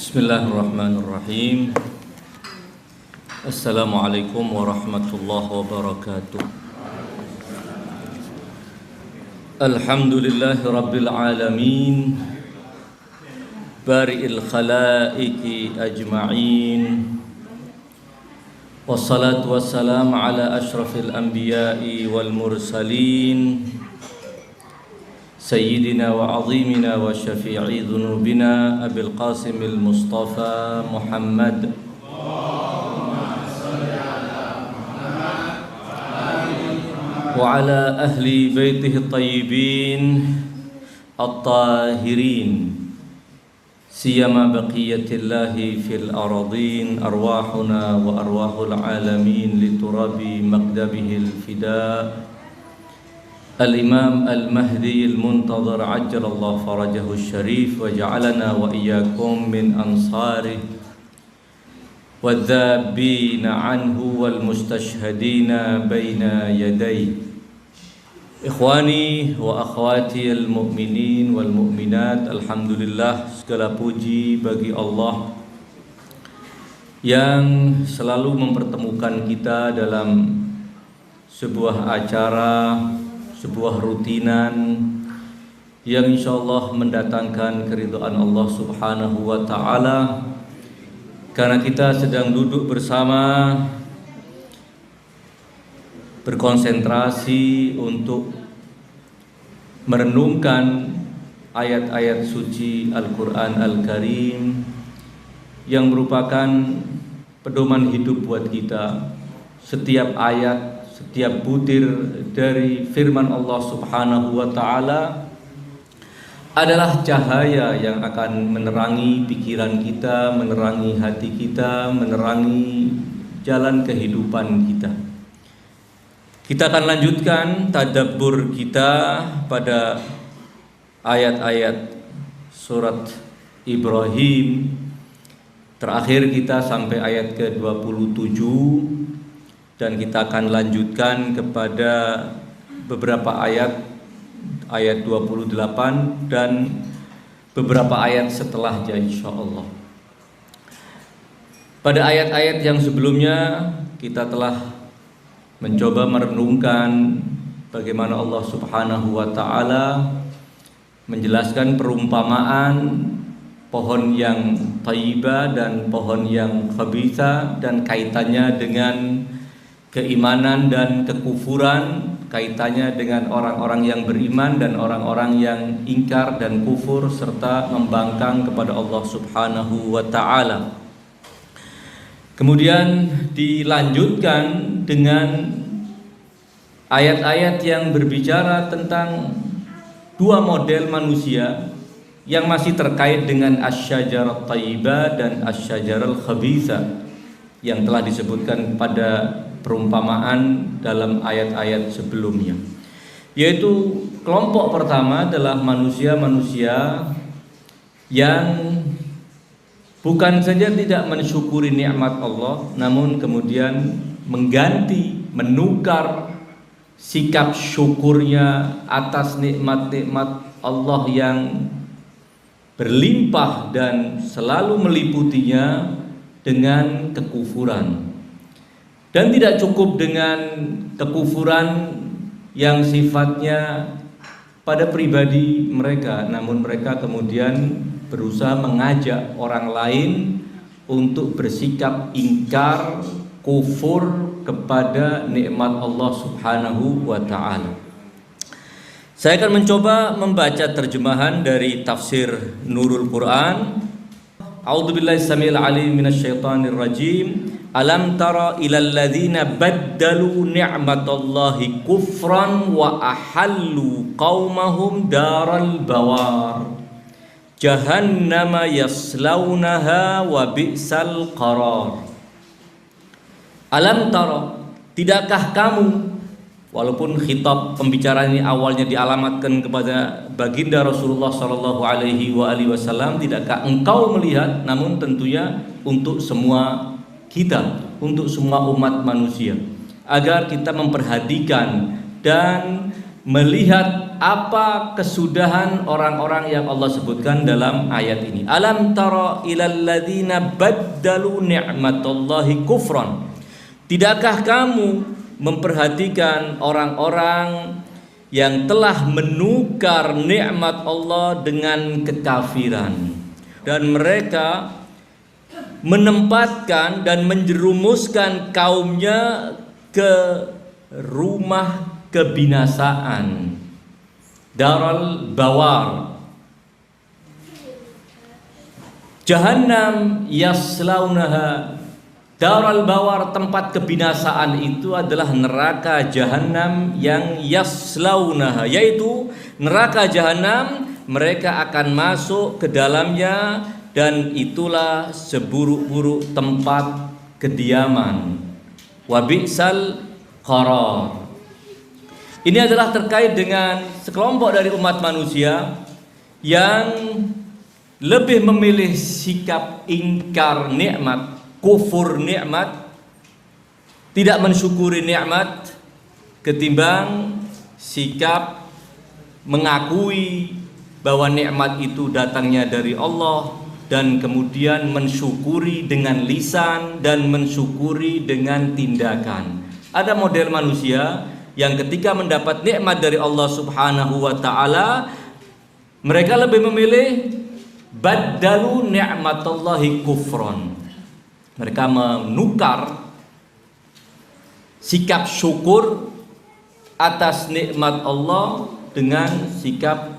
Bismillahirrahmanirrahim. Assalamualaikum warahmatullahi wabarakatuh. Alhamdulillahi rabbil alamin, bari'il khalaiqi ajma'in, wassalatu wassalamu ala ashrafil anbiya'i wal mursalin, Sayyidina wa azimina wa syafi'i dhunubina Abil Qasimil Mustafa Muhammad wa ala ahli baitihi tayyibin at-tahirin, siyama baqiyatillahi fil aradin, arwahuna wa arwahul alamin liturabi maqdabihil fida' Al-Imam Al-Mahdi Al-Muntazir Ajjalallahu Farajahu Syarif wa ja'alana wa iyyakum min ansarih wadh-dhabina anhu wal mustashhadina baina yaday. Ikhwani wa akhwati al-mu'minin wal mu'minat, alhamdulillah, segala puji bagi Allah yang selalu mempertemukan kita dalam sebuah acara, sebuah rutinan yang insyaallah mendatangkan keridhaan Allah Subhanahu wa ta'ala, karena kita sedang duduk bersama berkonsentrasi untuk merenungkan ayat-ayat suci Al-Quran Al-Karim yang merupakan pedoman hidup buat kita. Setiap ayat, setiap butir dari firman Allah Subhanahu wa ta'ala adalah cahaya yang akan menerangi pikiran kita, menerangi hati kita, menerangi jalan kehidupan kita. Kita akan lanjutkan tadabbur kita pada ayat-ayat surat Ibrahim. Terakhir kita sampai ayat ke-27, dan kita akan lanjutkan kepada beberapa ayat 28 dan beberapa ayat setelahnya insyaallah. Pada ayat-ayat yang sebelumnya kita telah mencoba merenungkan bagaimana Allah Subhanahu wa ta'ala menjelaskan perumpamaan pohon yang thayyibah dan pohon yang khabitha, dan kaitannya dengan keimanan dan kekufuran, kaitannya dengan orang-orang yang beriman dan orang-orang yang ingkar dan kufur serta membangkang kepada Allah Subhanahu wa ta'ala. Kemudian dilanjutkan dengan ayat-ayat yang berbicara tentang dua model manusia yang masih terkait dengan asy-syajarat thayyibah dan asy-syajaral khabitha yang telah disebutkan pada perumpamaan dalam ayat-ayat sebelumnya, yaitu kelompok pertama adalah manusia-manusia yang bukan saja tidak mensyukuri nikmat Allah, namun kemudian mengganti, menukar sikap syukurnya atas nikmat-nikmat Allah yang berlimpah dan selalu meliputinya dengan kekufuran. Dan tidak cukup dengan kekufuran yang sifatnya pada pribadi mereka, namun mereka kemudian berusaha mengajak orang lain untuk bersikap ingkar, kufur kepada nikmat Allah Subhanahu wa ta'ala. Saya akan mencoba membaca terjemahan dari tafsir Nurul Quran. A'udzubillahi samil alim minasyaitonir rajim. Alam tara ilal ladzina baddalu ni'matallahi kufran wa ahallu qaumahum daral bawar jahannama yaslaunaha wa bi'sal qarar. Alam tara, tidakkah kamu, walaupun khitab pembicaraan ini awalnya dialamatkan kepada baginda Rasulullah sallallahu alaihi wasallam, tidakkah engkau melihat, namun tentunya untuk semua kita, untuk semua umat manusia, agar kita memperhatikan dan melihat apa kesudahan orang-orang yang Allah sebutkan dalam ayat ini. Alam tara ilal ladzina baddalu ni'matallahi kufran. Tidakkah kamu memperhatikan orang-orang yang telah menukar nikmat Allah dengan kekafiran, dan mereka menempatkan dan menjerumuskan kaumnya ke rumah kebinasaan, daral bawar, jahannam yaslaunaha. Daral bawar, tempat kebinasaan itu adalah neraka jahanam yang yaslaunaha, yaitu neraka jahanam mereka akan masuk ke dalamnya, dan itulah seburuk-buruk tempat kediaman. Wa bi'sal qarar. Ini adalah terkait dengan sekelompok dari umat manusia yang lebih memilih sikap ingkar nikmat, kufur nikmat, tidak mensyukuri nikmat, ketimbang sikap mengakui bahwa nikmat itu datangnya dari Allah, dan kemudian mensyukuri dengan lisan dan mensyukuri dengan tindakan. Ada model manusia yang ketika mendapat nikmat dari Allah Subhanahu wa taala, mereka lebih memilih baddalu ni'matallahi kufron. Mereka menukar sikap syukur atas nikmat Allah dengan sikap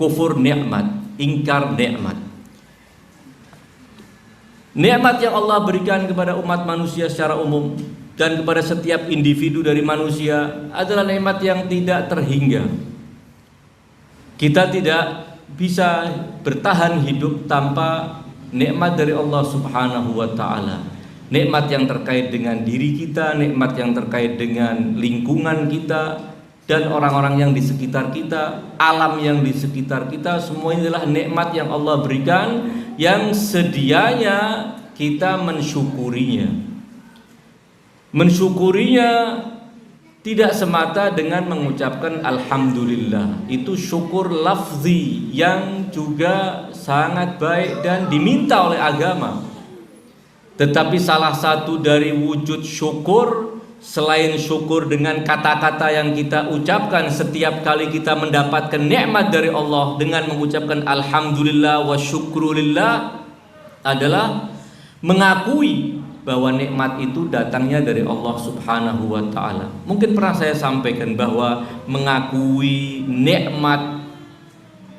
kufur nikmat, ingkar nikmat. Nikmat yang Allah berikan kepada umat manusia secara umum dan kepada setiap individu dari manusia adalah nikmat yang tidak terhingga. Kita tidak bisa bertahan hidup tanpa nikmat dari Allah Subhanahu wa taala. Nikmat yang terkait dengan diri kita, nikmat yang terkait dengan lingkungan kita dan orang-orang yang di sekitar kita, alam yang di sekitar kita, semua ini adalah nikmat yang Allah berikan yang sedianya kita mensyukurinya. Mensyukurinya tidak semata dengan mengucapkan alhamdulillah. Itu syukur lafzi yang juga sangat baik dan diminta oleh agama. Tetapi salah satu dari wujud syukur selain syukur dengan kata-kata yang kita ucapkan setiap kali kita mendapatkan nikmat dari Allah dengan mengucapkan alhamdulillah wa syukrulillah adalah mengakui bahwa nikmat itu datangnya dari Allah Subhanahu wa taala. Mungkin pernah saya sampaikan bahwa mengakui nikmat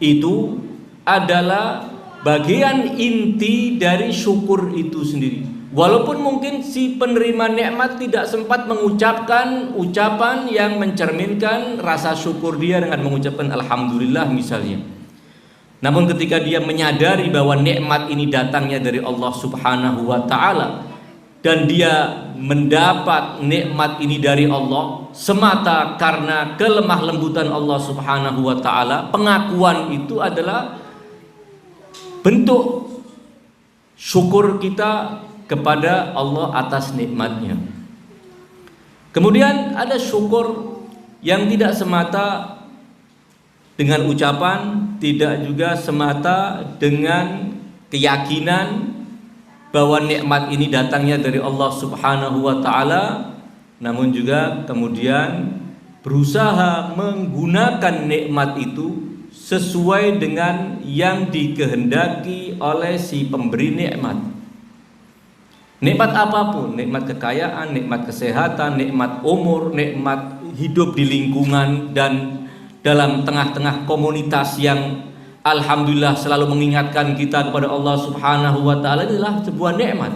itu adalah bagian inti dari syukur itu sendiri. Walaupun mungkin si penerima nikmat tidak sempat mengucapkan ucapan yang mencerminkan rasa syukur dia dengan mengucapkan alhamdulillah misalnya. Namun ketika dia menyadari bahwa nikmat ini datangnya dari Allah Subhanahu wa taala, dan dia mendapat nikmat ini dari Allah semata karena kelemah lembutan Allah Subhanahu wa taala, pengakuan itu adalah bentuk syukur kita kepada Allah atas nikmatnya. Kemudian ada syukur yang tidak semata dengan ucapan, tidak juga semata dengan keyakinan bahwa nikmat ini datangnya dari Allah Subhanahu wa taala, namun juga kemudian berusaha menggunakan nikmat itu sesuai dengan yang dikehendaki oleh si pemberi nikmat. Nikmat apapun, nikmat kekayaan, nikmat kesehatan, nikmat umur, nikmat hidup di lingkungan dan dalam tengah-tengah komunitas yang alhamdulillah selalu mengingatkan kita kepada Allah Subhanahu wa taala, adalah sebuah nikmat.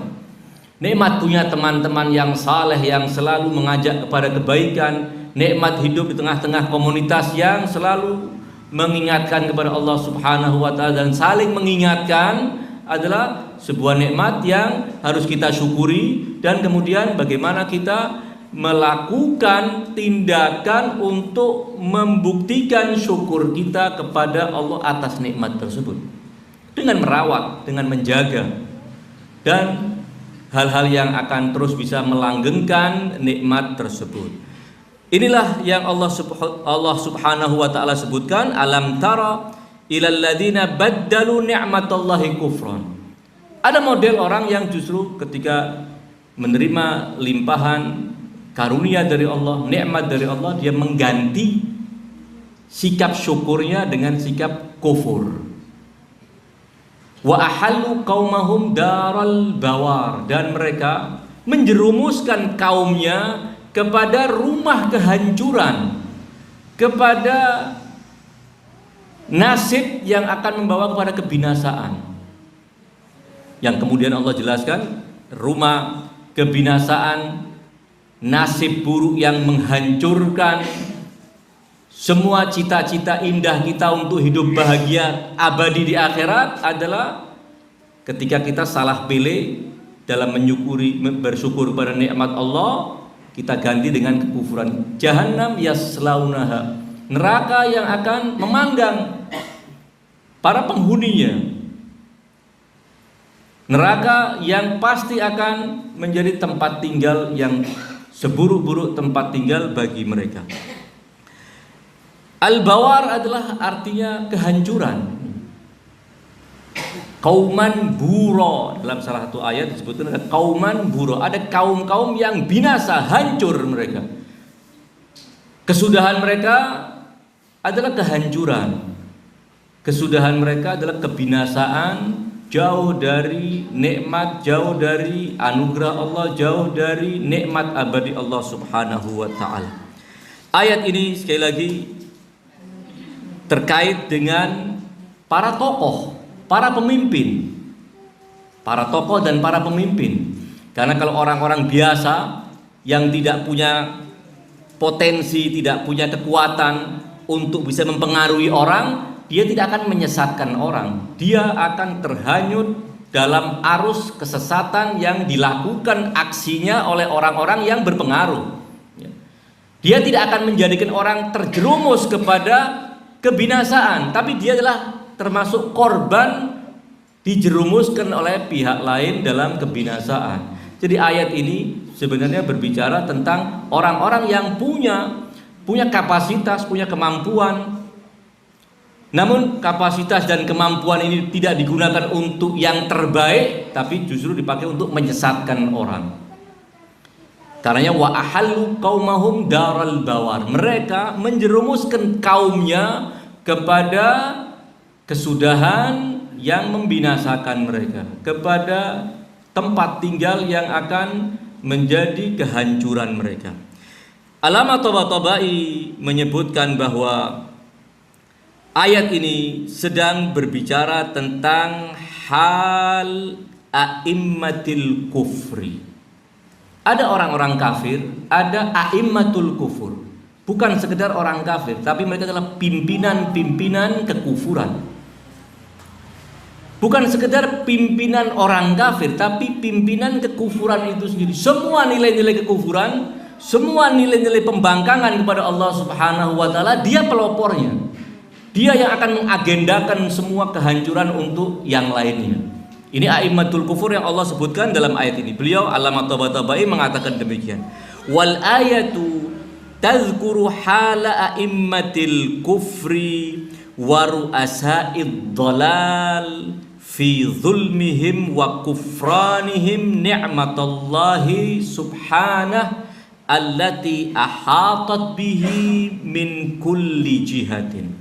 Nikmat punya teman-teman yang saleh yang selalu mengajak kepada kebaikan, nikmat hidup di tengah-tengah komunitas yang selalu mengingatkan kepada Allah Subhanahu wa taala dan saling mengingatkan adalah sebuah nikmat yang harus kita syukuri. Dan kemudian bagaimana kita melakukan tindakan untuk membuktikan syukur kita kepada Allah atas nikmat tersebut dengan merawat, dengan menjaga, dan hal-hal yang akan terus bisa melanggengkan nikmat tersebut. Inilah yang Allah Subhanahu wa taala sebutkan, alam tara ilal ladzina baddalu ni'matallahi kufran. Ada model orang yang justru ketika menerima limpahan karunia dari Allah, nikmat dari Allah, dia mengganti sikap syukurnya dengan sikap kufur. Wa ahallu qaumahum daral bawar, dan mereka menjerumuskan kaumnya kepada rumah kehancuran, kepada nasib yang akan membawa kepada kebinasaan. Yang kemudian Allah jelaskan, rumah kebinasaan, nasib buruk yang menghancurkan semua cita-cita indah kita untuk hidup bahagia abadi di akhirat adalah ketika kita salah pilih dalam bersyukur pada nikmat Allah, kita ganti dengan kekufuran. Jahannam yaslaunaha, neraka yang akan memanggang para penghuninya. Neraka yang pasti akan menjadi tempat tinggal yang seburuk-buruk tempat tinggal bagi mereka. Al-bawar adalah artinya kehancuran. Kauman buro, dalam salah satu ayat disebutkan ada kauman buro, ada kaum-kaum yang binasa, hancur mereka. Kesudahan mereka adalah kehancuran. Kesudahan mereka adalah kebinasaan, jauh dari nikmat, jauh dari anugerah Allah, jauh dari nikmat abadi Allah Subhanahu wa taala. Ayat ini sekali lagi terkait dengan para tokoh, para pemimpin, para tokoh dan para pemimpin. Karena kalau orang-orang biasa yang tidak punya potensi, tidak punya kekuatan untuk bisa mempengaruhi orang, dia tidak akan menyesatkan orang. Dia akan terhanyut dalam arus kesesatan yang dilakukan aksinya oleh orang-orang yang berpengaruh. Dia tidak akan menjadikan orang terjerumus kepada kebinasaan, tapi dia adalah termasuk korban dijerumuskan oleh pihak lain dalam kebinasaan. Jadi ayat ini sebenarnya berbicara tentang orang-orang yang punya kapasitas, punya kemampuan. Namun kapasitas dan kemampuan ini tidak digunakan untuk yang terbaik, tapi justru dipakai untuk menyesatkan orang. Karenanya wa ahallu qaumahum daral bawar. Mereka menjerumuskan kaumnya kepada kesudahan yang membinasakan mereka, kepada tempat tinggal yang akan menjadi kehancuran mereka. Alama Tabatabai menyebutkan bahwa ayat ini sedang berbicara tentang hal a'immatil kufri. Ada orang-orang kafir, ada a'immatul kufur. Bukan sekedar orang kafir, tapi mereka adalah pimpinan-pimpinan kekufuran. Bukan sekedar pimpinan orang kafir, tapi pimpinan kekufuran itu sendiri. Semua nilai-nilai kekufuran, semua nilai-nilai pembangkangan kepada Allah Subhanahu wa taala, dia pelopornya. Dia yang akan mengagendakan semua kehancuran untuk yang lainnya. Ini a'immatul kufur yang Allah sebutkan dalam ayat ini. Beliau Allamah Tabatabai mengatakan demikian. Wal ayatu tazkuru hala a'immatil kufri wa ru'asa'id dhalal fi zulmihim wa kufranihim ni'matallahi subhanah allati ahatat bihi min kulli jihatin.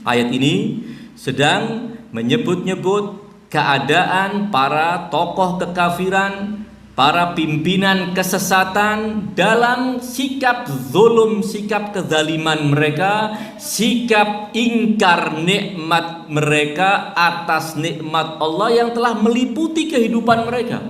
Ayat ini sedang menyebut-nyebut keadaan para tokoh kekafiran, para pimpinan kesesatan dalam sikap zulum, sikap kezaliman mereka, sikap ingkar nikmat mereka atas nikmat Allah yang telah meliputi kehidupan mereka.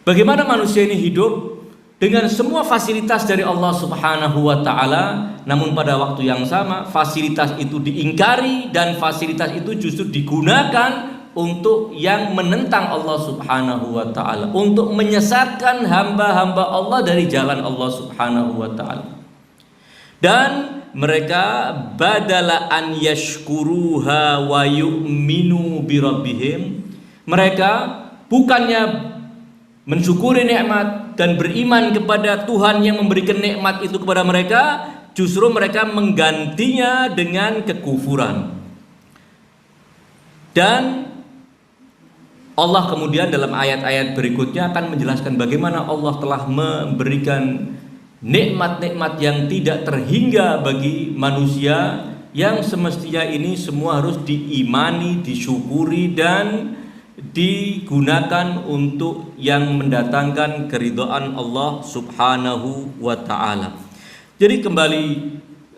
Bagaimana manusia ini hidup dengan semua fasilitas dari Allah Subhanahu wa taala, namun pada waktu yang sama fasilitas itu diingkari dan fasilitas itu justru digunakan untuk yang menentang Allah Subhanahu wa taala, untuk menyesatkan hamba-hamba Allah dari jalan Allah Subhanahu wa taala. Dan mereka badala an yashkuruha wa yu'minu bi rabbihim, mereka bukannya mensyukuri nikmat, dan beriman kepada Tuhan yang memberikan nikmat itu kepada mereka, justru mereka menggantinya dengan kekufuran. Dan Allah kemudian dalam ayat-ayat berikutnya akan menjelaskan bagaimana Allah telah memberikan nikmat-nikmat yang tidak terhingga bagi manusia, yang semestinya ini semua harus diimani, disyukuri, dan digunakan untuk yang mendatangkan keridhaan Allah Subhanahu wa ta'ala. Jadi kembali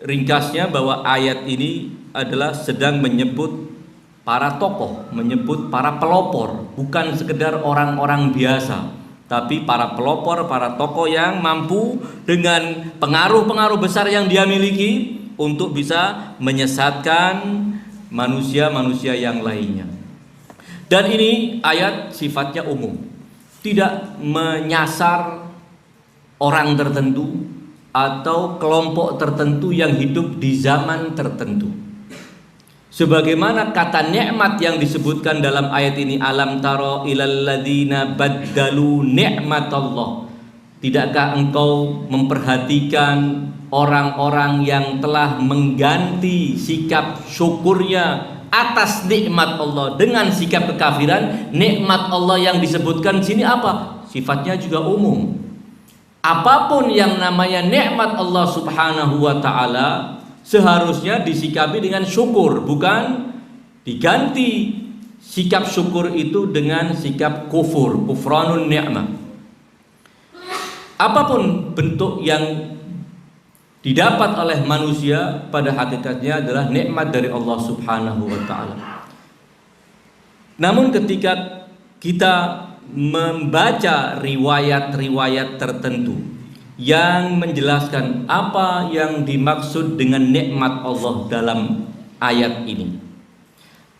ringkasnya bahwa ayat ini adalah sedang menyebut para tokoh, menyebut para pelopor, bukan sekedar orang-orang biasa, tapi para pelopor, para tokoh yang mampu dengan pengaruh-pengaruh besar yang dia miliki untuk bisa menyesatkan manusia-manusia yang lainnya. Dan ini ayat sifatnya umum, tidak menyasar orang tertentu atau kelompok tertentu yang hidup di zaman tertentu. Sebagaimana kata nikmat yang disebutkan dalam ayat ini, alam taro ilal ladzina baddalu ni'matallah. Tidakkah engkau memperhatikan orang-orang yang telah mengganti sikap syukurnya atas nikmat Allah dengan sikap kekafiran? Nikmat Allah yang disebutkan sini apa? Sifatnya juga umum. Apapun yang namanya nikmat Allah Subhanahu wa ta'ala seharusnya disikapi dengan syukur, bukan diganti sikap syukur itu dengan sikap kufur, kufranun ni'mah. Apapun bentuk yang didapat oleh manusia pada hakikatnya adalah nikmat dari Allah Subhanahu wa ta'ala. Namun ketika kita membaca riwayat-riwayat tertentu yang menjelaskan apa yang dimaksud dengan nikmat Allah dalam ayat ini,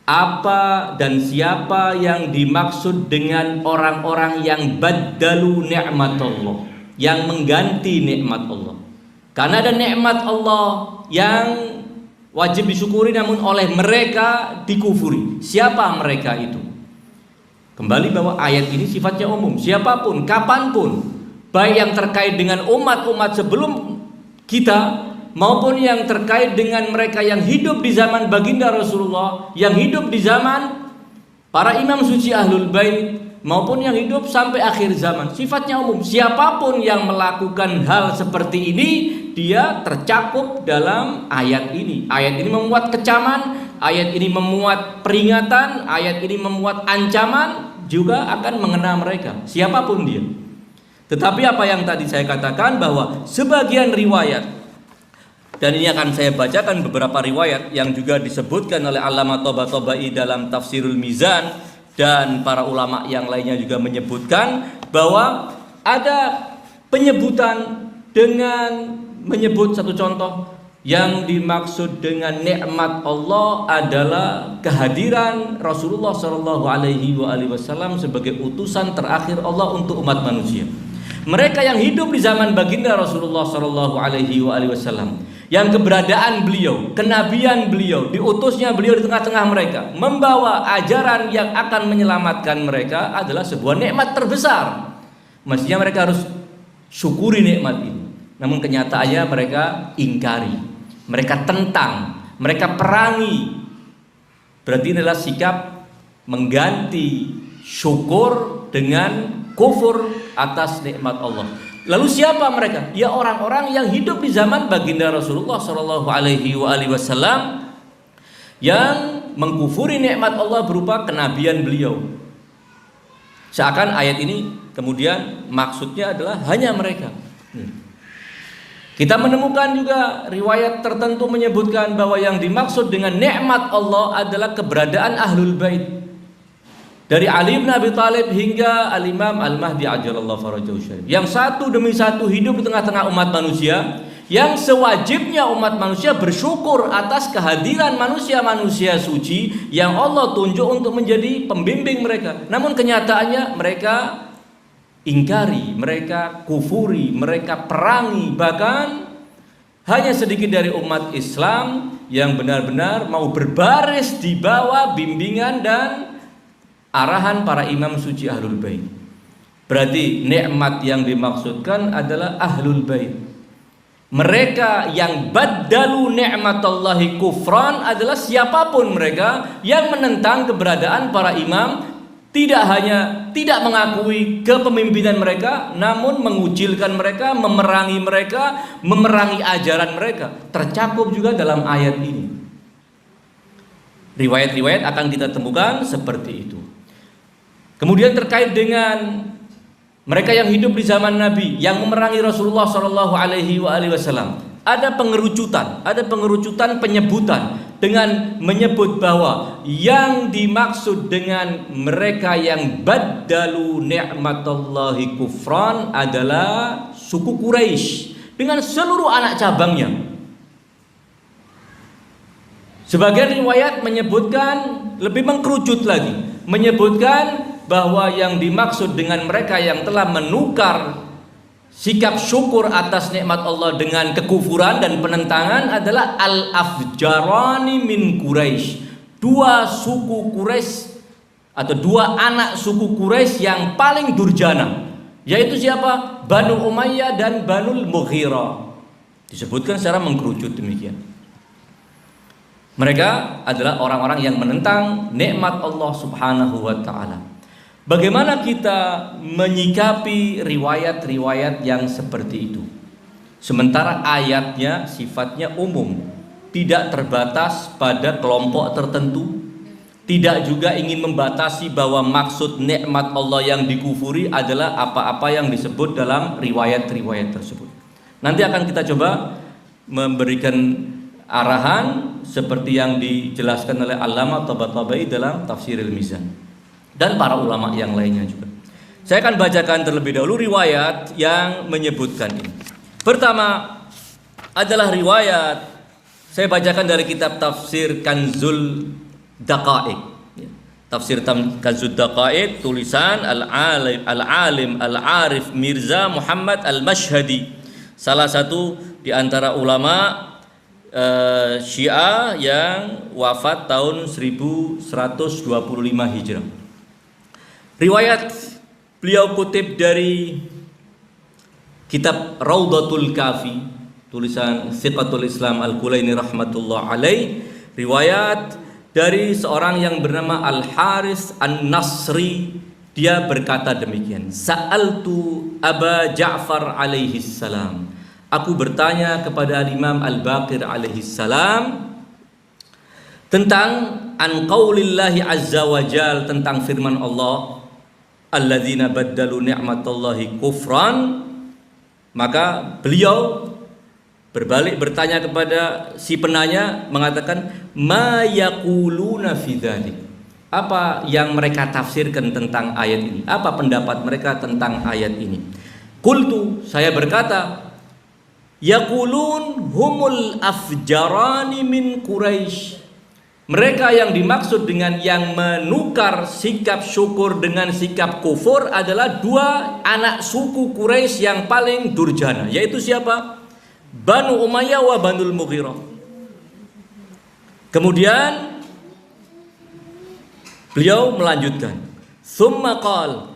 apa dan siapa yang dimaksud dengan orang-orang yang baddalu nikmat Allah, yang mengganti nikmat Allah. Karena ada nikmat Allah yang wajib disyukuri namun oleh mereka dikufuri. Siapa mereka itu? Kembali bahwa ayat ini sifatnya umum, siapapun, kapanpun, baik yang terkait dengan umat-umat sebelum kita maupun yang terkait dengan mereka yang hidup di zaman baginda Rasulullah, yang hidup di zaman para imam suci Ahlul Bait, maupun yang hidup sampai akhir zaman. Sifatnya umum, siapapun yang melakukan hal seperti ini, dia tercakup dalam ayat ini. Ayat ini memuat kecaman, ayat ini memuat peringatan, ayat ini memuat ancaman, juga akan mengena mereka, siapapun dia. Tetapi apa yang tadi saya katakan bahwa sebagian riwayat, dan ini akan saya bacakan beberapa riwayat yang juga disebutkan oleh Allamah Tabatabai dalam Tafsirul Mizan, dan para ulama yang lainnya juga menyebutkan bahwa ada penyebutan dengan menyebut satu contoh yang dimaksud dengan nikmat Allah adalah kehadiran Rasulullah Shallallahu Alaihi Wasallam sebagai utusan terakhir Allah untuk umat manusia. Mereka yang hidup di zaman baginda Rasulullah Shallallahu Alaihi Wasallam, yang keberadaan beliau, kenabian beliau, diutusnya beliau di tengah-tengah mereka, membawa ajaran yang akan menyelamatkan mereka adalah sebuah nikmat terbesar. Mestinya mereka harus syukuri nikmat ini. Namun kenyataannya mereka ingkari, mereka tentang, mereka perangi. Berarti adalah sikap mengganti syukur dengan kufur atas nikmat Allah. Lalu siapa mereka? Ya orang-orang yang hidup di zaman baginda Rasulullah Shallallahu Alaihi Wasallam yang mengkufuri nikmat Allah berupa kenabian beliau. Seakan ayat ini kemudian maksudnya adalah hanya mereka. Kita menemukan juga riwayat tertentu menyebutkan bahwa yang dimaksud dengan nikmat Allah adalah keberadaan Ahlul Bait. Dari Ali bin Abi Thalib hingga Al-Imam Al-Mahdi ajalallahu farajahu syarif, yang satu demi satu hidup di tengah-tengah umat manusia, yang sewajibnya umat manusia bersyukur atas kehadiran manusia-manusia suci yang Allah tunjuk untuk menjadi pembimbing mereka. Namun kenyataannya mereka ingkari, mereka kufuri, mereka perangi. Bahkan hanya sedikit dari umat Islam yang benar-benar mau berbaris di bawah bimbingan dan arahan para imam suci Ahlul Bait. Berarti nikmat yang dimaksudkan adalah ahlul bait. Mereka yang baddalu ni'matallahi kufran adalah siapapun mereka yang menentang keberadaan para imam, tidak hanya tidak mengakui kepemimpinan mereka, namun mengucilkan mereka, memerangi ajaran mereka. Tercakup juga dalam ayat ini. Riwayat-riwayat akan kita temukan seperti itu. Kemudian terkait dengan mereka yang hidup di zaman Nabi yang memerangi Rasulullah Shallallahu Alaihi Wasallam, ada pengerucutan penyebutan dengan menyebut bahwa yang dimaksud dengan mereka yang baddalu ni'matallahi kufran adalah suku Quraisy dengan seluruh anak cabangnya. Sebagian riwayat menyebutkan lebih mengkerucut lagi, menyebutkan bahwa yang dimaksud dengan mereka yang telah menukar sikap syukur atas nikmat Allah dengan kekufuran dan penentangan adalah al-afjarani min Quraisy. Dua suku Quraisy atau dua anak suku Quraisy yang paling durjana, yaitu siapa? Banu Umayyah dan Banul Mughirah. Disebutkan secara mengkerucut demikian. Mereka adalah orang-orang yang menentang nikmat Allah Subhanahu wa taala. Bagaimana kita menyikapi riwayat-riwayat yang seperti itu? Sementara ayatnya sifatnya umum, tidak terbatas pada kelompok tertentu, tidak juga ingin membatasi bahwa maksud nikmat Allah yang dikufuri adalah apa-apa yang disebut dalam riwayat-riwayat tersebut. Nanti akan kita coba memberikan arahan seperti yang dijelaskan oleh Allamah Tabatabai dalam Tafsirul Mizan dan para ulama yang lainnya juga. Saya akan bacakan terlebih dahulu riwayat yang menyebutkan ini. Pertama adalah riwayat, saya bacakan dari kitab Tafsir Kanzul Daqaiq. Tafsir Kanzul Daqaiq tulisan Al-Alim Al-Arif Mirza Muhammad Al-Mashhadi, salah satu di antara ulama Syiah yang wafat tahun 1125 Hijrah. Riwayat beliau kutip dari kitab Raudatul Kafi tulisan Thiqatul Islam Al-Kulaini rahmatullah alaih. Riwayat dari seorang yang bernama Al-Haris An-Nasri, dia berkata demikian, Sa'altu Aba Ja'far alaihi salam, aku bertanya kepada Imam Al-Baqir alaihi salam tentang an qaulillahi azza wa jal, tentang firman Allah alladzina baddalu ni'matallahi kufran. Maka beliau berbalik bertanya kepada si penanya, mengatakan ma yaquluna fi dzalik, apa yang mereka tafsirkan tentang ayat ini, apa pendapat mereka tentang ayat ini. Qultu, saya berkata, yaqulun humul afjarani min Quraisy, mereka yang dimaksud dengan yang menukar sikap syukur dengan sikap kufur adalah dua anak suku Quraisy yang paling durjana, yaitu siapa? Banu Umayyah wa Banul Mughirah. Kemudian beliau melanjutkan, summa qal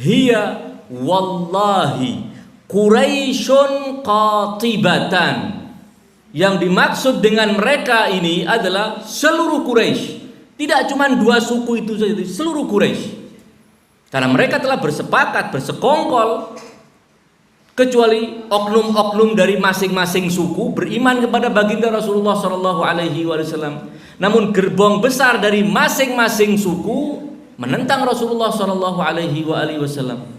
hiya wallahi Quraisyun qatibatan. Yang dimaksud dengan mereka ini adalah seluruh Quraisy, tidak cuma dua suku itu saja, seluruh Quraisy. Karena mereka telah bersepakat, bersekongkol, kecuali oknum-oknum dari masing-masing suku beriman kepada baginda Rasulullah Shallallahu Alaihi Wasallam. Namun gerbong besar dari masing-masing suku menentang Rasulullah Shallallahu Alaihi Wasallam.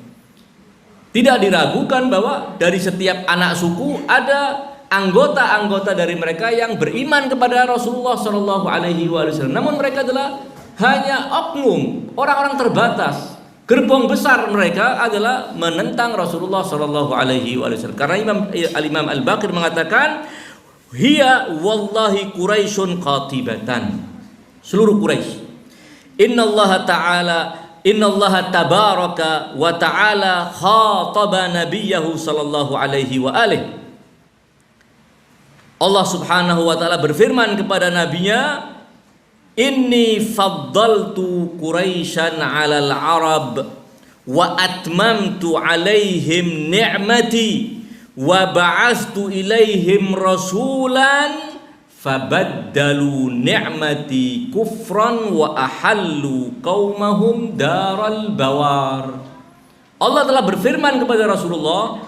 Tidak diragukan bahwa dari setiap anak suku ada anggota-anggota dari mereka yang beriman kepada Rasulullah Shallallahu Alaihi Wasallam. Namun mereka adalah hanya oknum, orang-orang terbatas. Gerbong besar mereka adalah menentang Rasulullah Shallallahu Alaihi Wasallam. Karena Imam Al-Baqir mengatakan, hiya wallahi Quraisyun qatibatan, seluruh Quraisy. Innallaha tabaraka wa ta'ala khataba nabiyahu sallallahu alaihi wa alihi. Allah Subhanahu wa taala berfirman kepada nabinya, inni faddaltu Quraisyan 'alal Arab wa atmamtu alaihim ni'mati wa ba'astu ilaihim rasulan fabaddalu ni'mati kufran wa ahallu qaumahum daral bawar. Allah telah berfirman kepada Rasulullah,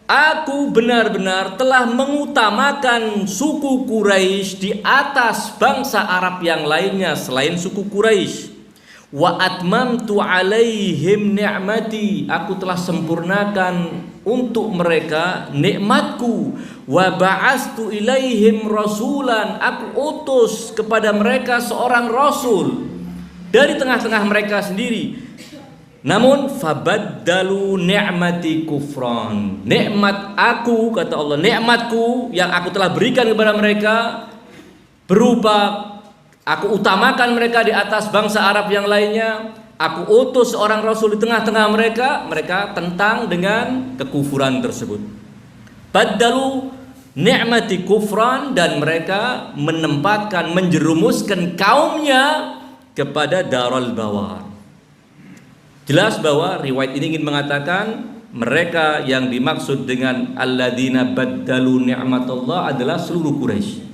aku benar-benar telah mengutamakan suku Quraisy di atas bangsa Arab yang lainnya selain suku Quraisy. Wa atmamtu alaihim ni'mati, aku telah sempurnakan untuk mereka nikmatku. Wa ba'astu ilaihim rasulan, aku utus kepada mereka seorang rasul dari tengah-tengah mereka sendiri. Namun fabaddalu ni'mati kufran, nikmat aku, kata Allah, nikmatku yang aku telah berikan kepada mereka berupa aku utamakan mereka di atas bangsa Arab yang lainnya. Aku utus seorang rasul di tengah-tengah mereka. Mereka tentang dengan kekufuran tersebut. Baddalu ni'mati kufran, dan mereka menempatkan, menjerumuskan kaumnya kepada daral bawar. Jelas bahwa riwayat ini ingin mengatakan mereka yang dimaksud dengan alladzina baddalu ni'matallah adalah seluruh Quraisy.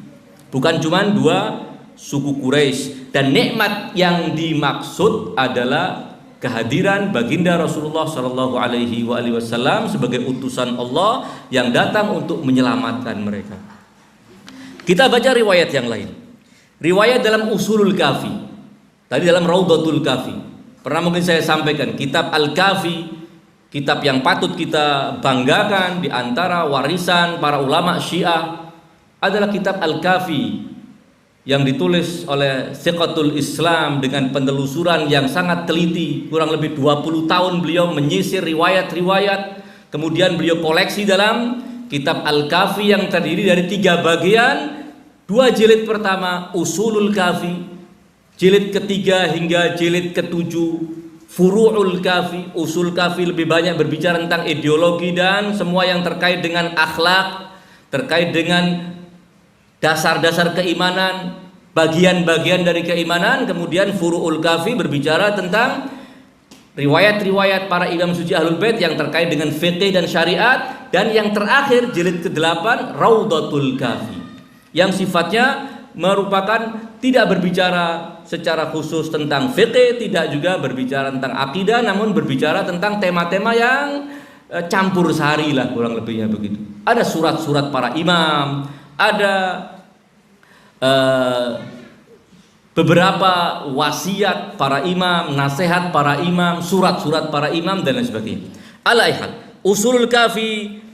Bukan cuma dua suku Quraisy, dan nikmat yang dimaksud adalah kehadiran baginda Rasulullah Shallallahu Alaihi Wasallam sebagai utusan Allah yang datang untuk menyelamatkan mereka. Kita baca riwayat yang lain. Riwayat dalam Usulul Kafi, tadi dalam Raudatul Kafi, pernah mungkin saya sampaikan, kitab Al-Kafi, kitab yang patut kita banggakan di antara warisan para ulama Syiah adalah kitab Al-Kafi yang ditulis oleh Thiqatul Islam dengan penelusuran yang sangat teliti. Kurang lebih 20 tahun beliau menyisir riwayat-riwayat, kemudian beliau koleksi dalam kitab Al-Kafi yang terdiri dari 3 bagian. 2 jilid pertama Usulul Kafi, jilid ketiga hingga jilid ke-7 Furu'ul Kafi. Usul Kafi lebih banyak berbicara tentang ideologi dan semua yang terkait dengan akhlak, terkait dengan dasar-dasar keimanan, bagian-bagian dari keimanan. Kemudian Furu'ul Kafi berbicara tentang riwayat-riwayat para imam suci Ahlul Bait yang terkait dengan fikih dan syariat. Dan yang terakhir jilid ke-8 Raudatul Kafi yang sifatnya merupakan tidak berbicara secara khusus tentang fikih, tidak juga berbicara tentang akidah, namun berbicara tentang tema-tema yang campur sari lah, kurang lebihnya begitu. Ada surat-surat para imam, ada beberapa wasiat para imam, nasihat para imam, surat-surat para imam dan lain sebagainya. Alaihal, Usulul Kafi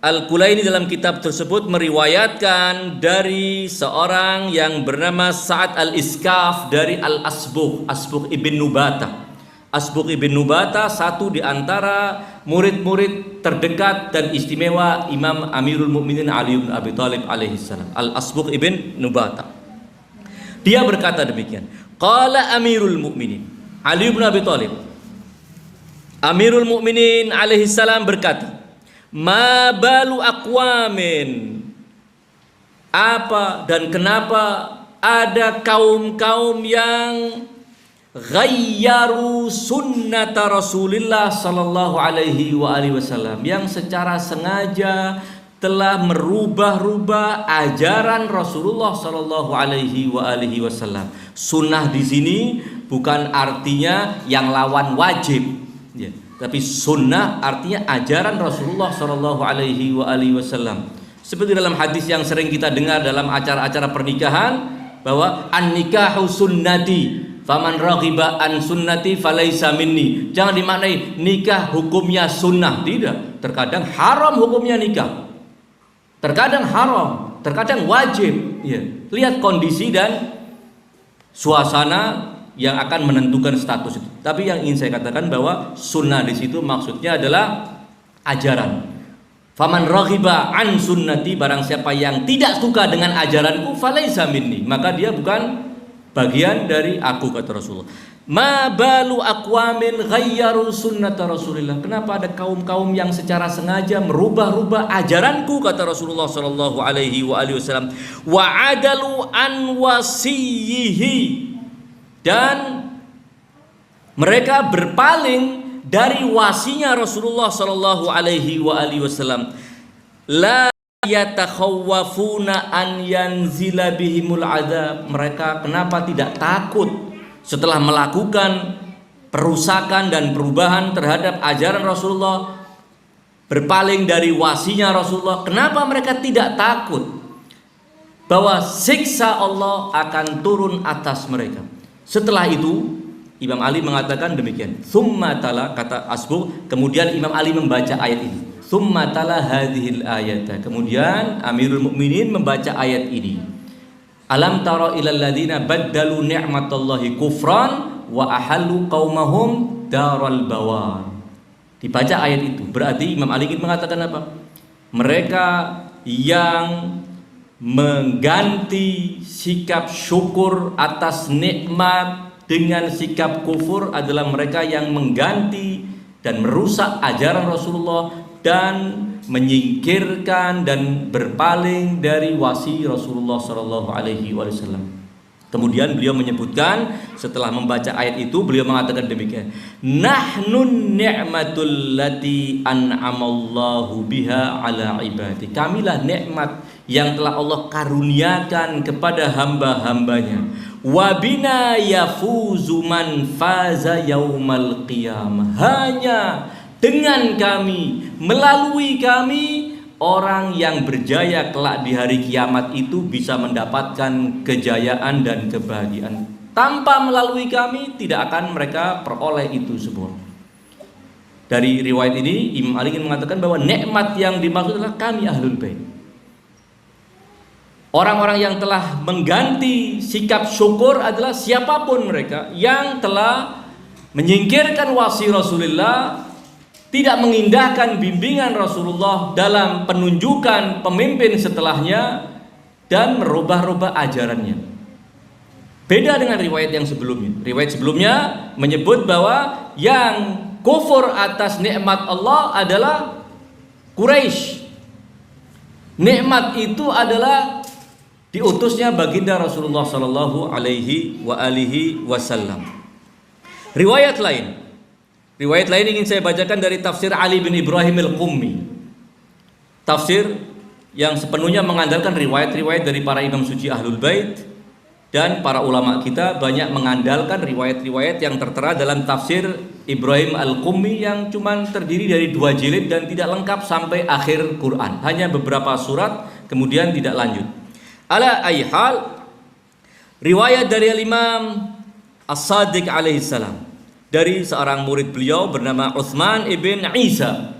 Al-Kulaini dalam kitab tersebut meriwayatkan dari seorang yang bernama Sa'ad Al-Iskaf dari Al-Asbugh, Asbugh ibn Nubata. Asbugh ibn Nubata satu di antara murid-murid terdekat dan istimewa Imam Amirul Mukminin Ali bin Abi Thalib alaihissalam. Al-Asbugh ibn Nubata. Dia berkata demikian. Qala Amirul Mukminin Ali bin Abi Thalib, Amirul Mukminin alaihissalam berkata, ma balu aqwamin, apa dan kenapa ada kaum-kaum yang ghayyaru sunnata Rasulillah sallallahu alaihi wasallam, yang secara sengaja telah merubah-rubah ajaran Rasulullah sallallahu alaihi wasallam. Sunnah di sini bukan artinya yang lawan wajib, ya, tapi sunnah artinya ajaran Rasulullah sallallahu alaihi wasallam. Seperti dalam hadis yang sering kita dengar dalam acara-acara pernikahan bahwa an-nikahu sunnati faman raghiba an sunnati falaisa minni. Jangan dimaknai nikah hukumnya sunnah, tidak. Terkadang haram hukumnya nikah, terkadang haram, terkadang wajib, ya. Lihat kondisi dan suasana yang akan menentukan status itu. Tapi yang ingin saya katakan bahwa sunnah di situ maksudnya adalah ajaran. Faman raghiba an sunnati, barang siapa yang tidak suka dengan ajaranku falaisa minni, maka dia bukan bagian dari aku, kata Rasulullah. Ma balu aqwamin ghayyaru sunnata Rasulillah. Kenapa ada kaum-kaum yang secara sengaja merubah-rubah ajaranku, kata Rasulullah sallallahu alaihi wasallam, wa adalu an wasiyihi, dan mereka berpaling dari wasinya Rasulullah sallallahu alaihi wasallam, la yatakhawwafuna an yanzila bihimul adzab. Mereka kenapa tidak takut setelah melakukan perusakan dan perubahan terhadap ajaran Rasulullah, berpaling dari wasinya Rasulullah? Kenapa mereka tidak takut bahwa siksa Allah akan turun atas mereka? Setelah itu Imam Ali mengatakan demikian. Tsumma tala, kata Asbugh, kemudian Imam Ali membaca ayat ini. Tsumma tala hadhil ayata. Kemudian Amirul Mukminin membaca ayat ini. Alam tara ilal ladzina baddalu ni'matallahi kufran wa ahallu qaumahum daral bawar. Dibaca ayat itu. Berarti Imam Ali ingin mengatakan apa? Mereka yang mengganti sikap syukur atas nikmat dengan sikap kufur adalah mereka yang mengganti dan merusak ajaran Rasulullah dan menyingkirkan dan berpaling dari wasi Rasulullah sallallahu alaihi wasallam. Kemudian beliau menyebutkan, setelah membaca ayat itu beliau mengatakan demikian, nahnun ni'matul lati an'amallahu biha ala ibadi. Kamilah nikmat yang telah Allah karuniakan kepada hamba-hambanya. Wabina yafuzu man faza yaumal qiyamah. Hanya dengan kami, melalui kami, orang yang berjaya kelak di hari kiamat itu bisa mendapatkan kejayaan dan kebahagiaan. Tanpa melalui kami tidak akan mereka peroleh itu semua. Dari riwayat ini Imam Ali ingin mengatakan bahwa nikmat yang dimaksud adalah kami Ahlul Bait. Orang-orang yang telah mengganti sikap syukur adalah siapapun mereka yang telah menyingkirkan wasi Rasulullah, tidak mengindahkan bimbingan Rasulullah dalam penunjukan pemimpin setelahnya, dan merubah-rubah ajarannya. Beda dengan riwayat yang sebelumnya. Riwayat sebelumnya menyebut bahwa yang kufur atas nikmat Allah adalah Quraisy. Nikmat itu adalah diutusnya baginda Rasulullah sallallahu alaihi wasallam. Riwayat lain ingin saya bacakan dari tafsir Ali bin Ibrahim al-Qummi. Tafsir yang sepenuhnya mengandalkan riwayat-riwayat dari para imam suci Ahlul Bait, dan para ulama kita banyak mengandalkan riwayat-riwayat yang tertera dalam tafsir Ibrahim al-Qummi yang cuma terdiri dari 2 jilid dan tidak lengkap sampai akhir Quran. Hanya beberapa surat kemudian tidak lanjut. Ala ayyihal, riwayat dari Imam As-Sadiq alaihi salam dari seorang murid beliau bernama Utsman ibn Isa.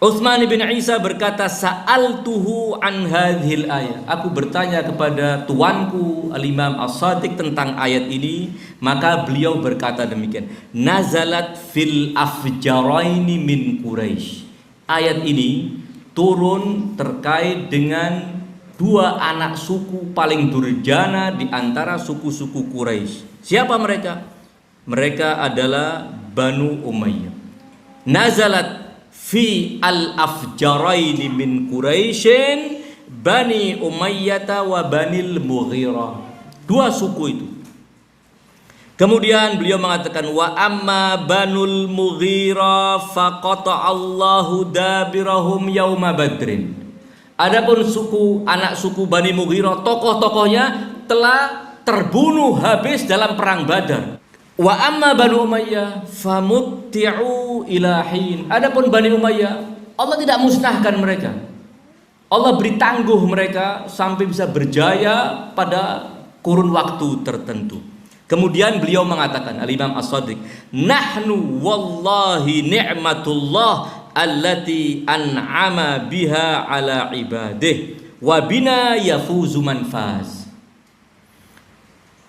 Utsman ibn Isa berkata, sa'altuhu an hadhil ayat. Aku bertanya kepada tuanku Al-Imam As-Sadiq tentang ayat ini, maka beliau berkata demikian. Nazalat fil afjaraini min Quraisy. Ayat ini turun terkait dengan 2 anak suku paling durjana di antara suku-suku Quraisy. Siapa mereka? Mereka adalah Banu Umayyah. Nazalat fi al-afjaraini min Quraisyin Bani Umayyah wa Banil Mughirah. 2 suku itu. Kemudian beliau mengatakan, wa amma Banul Mughirah faqata Allahu dabirahum yauma Badrin. Adapun anak suku Bani Mughirah, tokoh-tokohnya telah terbunuh habis dalam perang Badar. Wa amma Banu Umayyah famutti'u ilahin. Adapun Bani Umayyah, Allah tidak musnahkan mereka. Allah beri tangguh mereka sampai bisa berjaya pada kurun waktu tertentu. Kemudian beliau mengatakan, Al-Imam As-Sadiq, nahnu wallahi ni'matullah allati an'ama biha ala ibadih wa bina yafuzu man faz.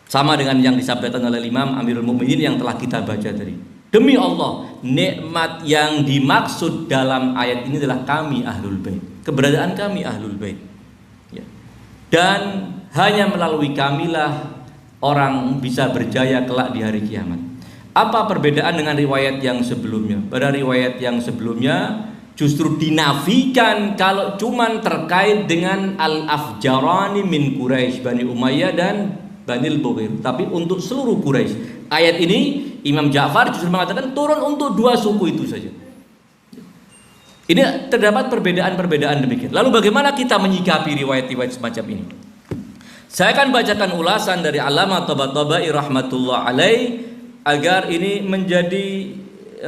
Sama dengan yang disampaikan oleh Imam Amirul Mukminin yang telah kita baca tadi. Demi Allah, nikmat yang dimaksud dalam ayat ini adalah kami Ahlul Bait, keberadaan kami Ahlul Bait, ya. Dan hanya melalui kamilah orang bisa berjaya kelak di hari kiamat. Apa perbedaan dengan riwayat yang sebelumnya? Pada riwayat yang sebelumnya justru dinafikan kalau cuman terkait dengan al-afjarani min Quraisy, Bani Umayyah dan Banil Mughirah, tapi untuk seluruh Quraisy. Ayat ini Imam Ja'far justru mengatakan turun untuk dua suku itu saja. Ini terdapat perbedaan-perbedaan demikian. Lalu bagaimana kita menyikapi riwayat-riwayat semacam ini? Saya akan bacakan ulasan dari Allamah Tabatabai rahmatullah alaih agar ini menjadi